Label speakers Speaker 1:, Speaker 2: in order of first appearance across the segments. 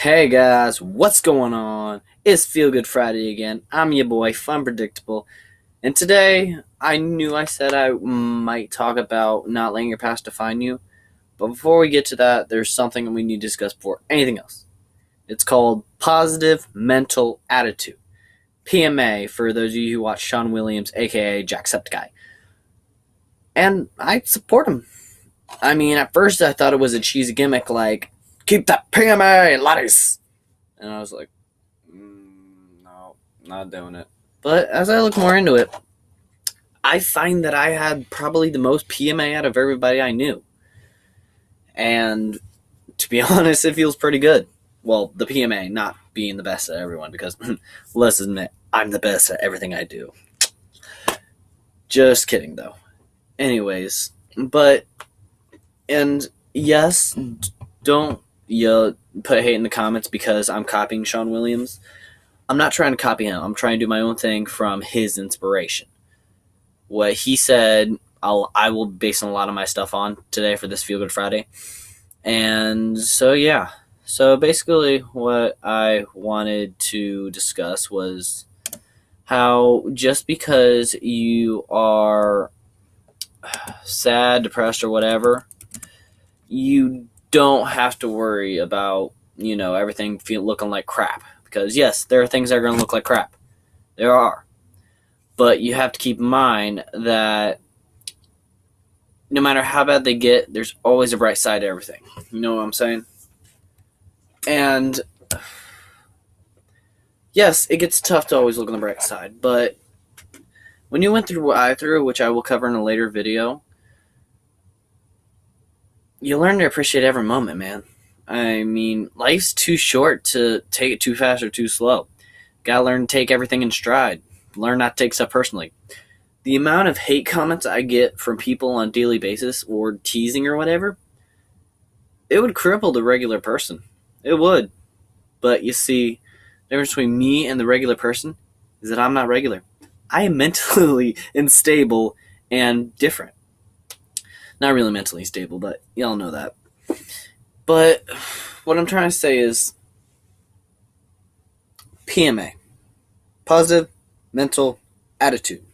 Speaker 1: Hey guys, what's going on? It's Feel Good Friday again. I'm your boy, Fun Predictable. And today, I knew I said I might talk about not letting your past define you. But before we get to that, there's something we need to discuss before anything else. It's called positive mental attitude. PMA, for those of you who watch Sean Williams, aka Jacksepticeye. And I support him. I mean, at first I thought it was a cheesy gimmick like, keep that PMA, laddies! And I was like, no, not doing it. But as I look more into it, I find that I had probably the most PMA out of everybody I knew. And to be honest, it feels pretty good. Well, the PMA not being the best at everyone, because let's admit, I'm the best at everything I do. Just kidding, though. Anyways, and yes, don't put hate in the comments because I'm copying Sean Williams. I'm not trying to copy him. I'm trying to do my own thing from his inspiration. What he said, I will base a lot of my stuff on today for this Feel Good Friday. And so, yeah. So basically what I wanted to discuss was how just because you are sad, depressed, or whatever, you don't have to worry about, everything looking like crap. Because, yes, there are things that are going to look like crap. There are. But you have to keep in mind that no matter how bad they get, there's always a bright side to everything. You know what I'm saying? And, yes, it gets tough to always look on the bright side. But when you went through what I through, which I will cover in a later video, you learn to appreciate every moment, man. I mean, life's too short to take it too fast or too slow. Gotta learn to take everything in stride. Learn not to take stuff personally. The amount of hate comments I get from people on a daily basis or teasing or whatever, it would cripple the regular person. It would. But you see, the difference between me and the regular person is that I'm not regular. I am mentally unstable and different. Not really mentally stable, but y'all know that. But what I'm trying to say is PMA. Positive mental attitude.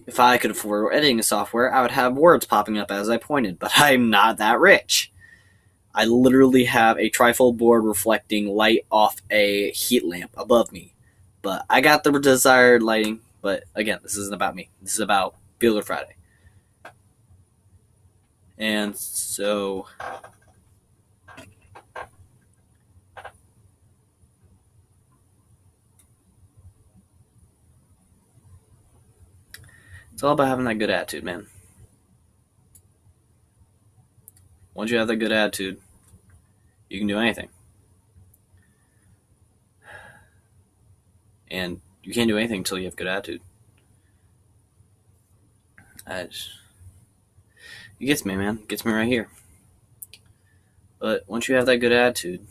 Speaker 1: If I could afford editing software, I would have words popping up as I pointed, but I'm not that rich. I literally have a trifold board reflecting light off a heat lamp above me. But I got the desired lighting, but again, this isn't about me. This is about Feel Good Friday. And so it's all about having that good attitude, man. Once you have that good attitude, you can do anything. And you can't do anything until you have good attitude. It gets me, man. It gets me right here. But once you have that good attitude,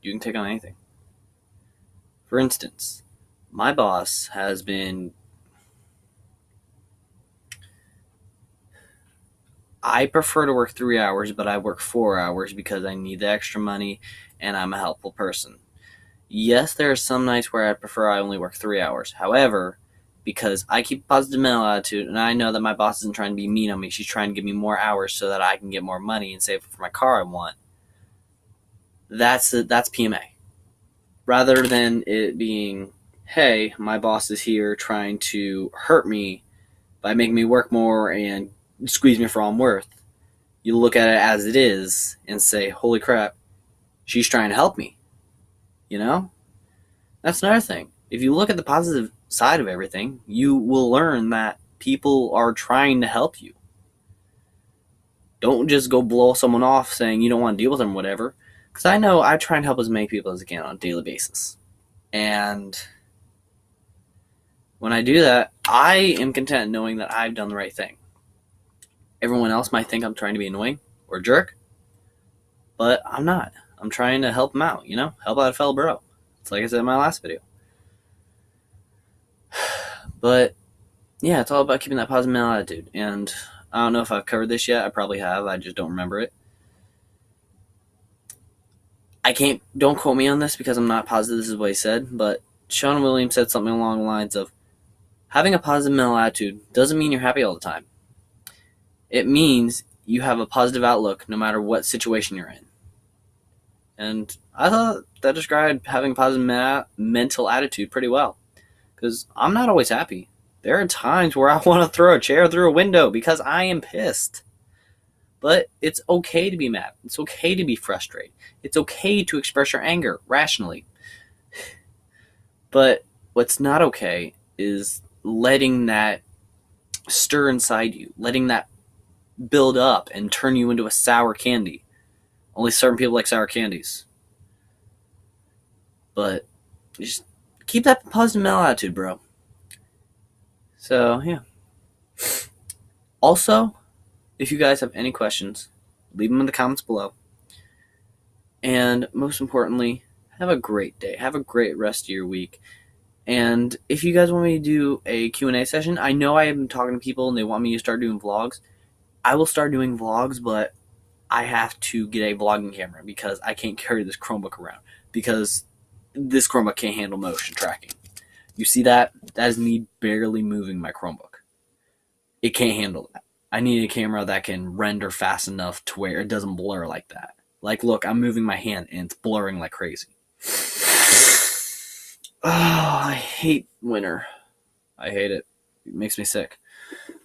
Speaker 1: you can take on anything. For instance, my boss has been... I prefer to work 3 hours, but I work 4 hours because I need the extra money and I'm a helpful person. Yes, there are some nights where I prefer I only work 3 hours. However, because I keep a positive mental attitude and I know that my boss isn't trying to be mean on me, she's trying to give me more hours so that I can get more money and save for my car I want. That's PMA. Rather than it being, hey, my boss is here trying to hurt me by making me work more and squeeze me for all I'm worth. You look at it as it is and say, holy crap, she's trying to help me. You know? That's another thing. If you look at the positive side of everything, you will learn that people are trying to help you. Don't just go blow someone off saying you don't want to deal with them or whatever. Because I know I try and help as many people as I can on a daily basis. And when I do that, I am content knowing that I've done the right thing. Everyone else might think I'm trying to be annoying or a jerk, but I'm not. I'm trying to help them out, Help out a fellow bro. It's like I said in my last video. But, yeah, it's all about keeping that positive mental attitude. And I don't know if I've covered this yet. I probably have. I just don't remember it. don't quote me on this because I'm not positive this is what he said, but Sean Williams said something along the lines of, having a positive mental attitude doesn't mean you're happy all the time. It means you have a positive outlook no matter what situation you're in. And I thought that described having a positive mental attitude pretty well. Because I'm not always happy. There are times where I want to throw a chair through a window because I am pissed. But it's okay to be mad. It's okay to be frustrated. It's okay to express your anger rationally. But what's not okay is letting that stir inside you, letting that build up and turn you into a sour candy. Only certain people like sour candies. But just keep that positive mental attitude, bro. So, yeah. Also, if you guys have any questions, leave them in the comments below. And most importantly, have a great day. Have a great rest of your week. And if you guys want me to do a Q&A session, I know I have been talking to people and they want me to start doing vlogs. I will start doing vlogs, but I have to get a vlogging camera because I can't carry this Chromebook around because this Chromebook can't handle motion tracking. You see that? That is me barely moving my Chromebook. It can't handle that. I need a camera that can render fast enough to where it doesn't blur like that. Like, look, I'm moving my hand and it's blurring like crazy. Oh, I hate winter. I hate it. It makes me sick.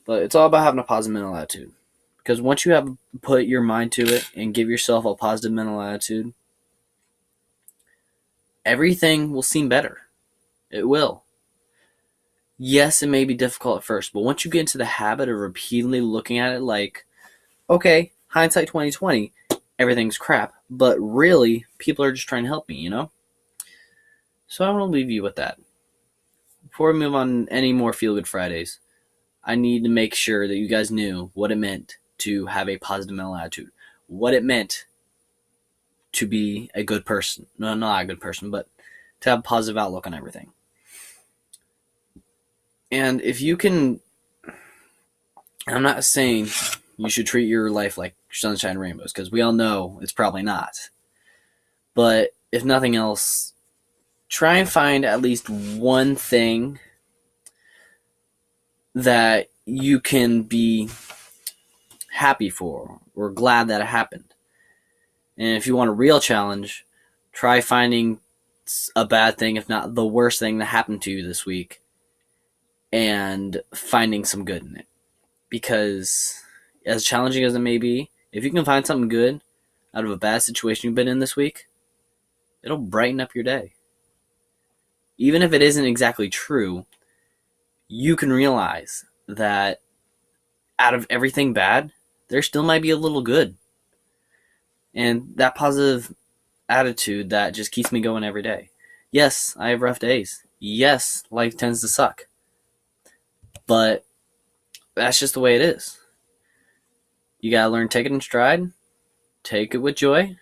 Speaker 1: But it's all about having a positive mental attitude. Because once you have put your mind to it and give yourself a positive mental attitude, everything will seem better. It will. Yes, it may be difficult at first, but once you get into the habit of repeatedly looking at it like, okay, hindsight 2020, everything's crap, but really, people are just trying to help me, you know? So I want to leave you with that. Before we move on any more Feel Good Fridays, I need to make sure that you guys knew what it meant to have a positive mental attitude, what it meant to be a good person. No, not a good person, but to have a positive outlook on everything. And if you can, I'm not saying you should treat your life like sunshine and rainbows, because we all know it's probably not. But if nothing else, try and find at least one thing that you can be happy for or glad that it happened. And if you want a real challenge, try finding a bad thing, if not the worst thing that happened to you this week, and finding some good in it. Because as challenging as it may be, if you can find something good out of a bad situation you've been in this week, it'll brighten up your day. Even if it isn't exactly true, you can realize that out of everything bad, there still might be a little good. And that positive attitude that just keeps me going every day. Yes, I have rough days. Yes, life tends to suck. But that's just the way it is. You gotta learn to take it in stride, take it with joy,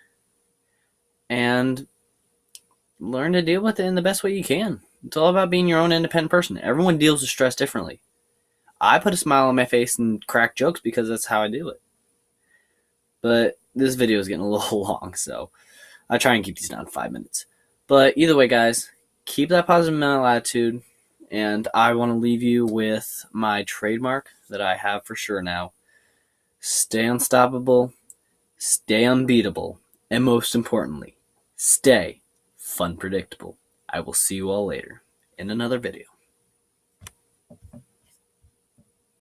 Speaker 1: and learn to deal with it in the best way you can. It's all about being your own independent person. Everyone deals with stress differently. I put a smile on my face and crack jokes because that's how I do it. But this video is getting a little long, so I try and keep these down to 5 minutes. But either way, guys, keep that positive mental attitude. And I want to leave you with my trademark that I have for sure now. Stay unstoppable, stay unbeatable, and most importantly, stay fun predictable. I will see you all later in another video.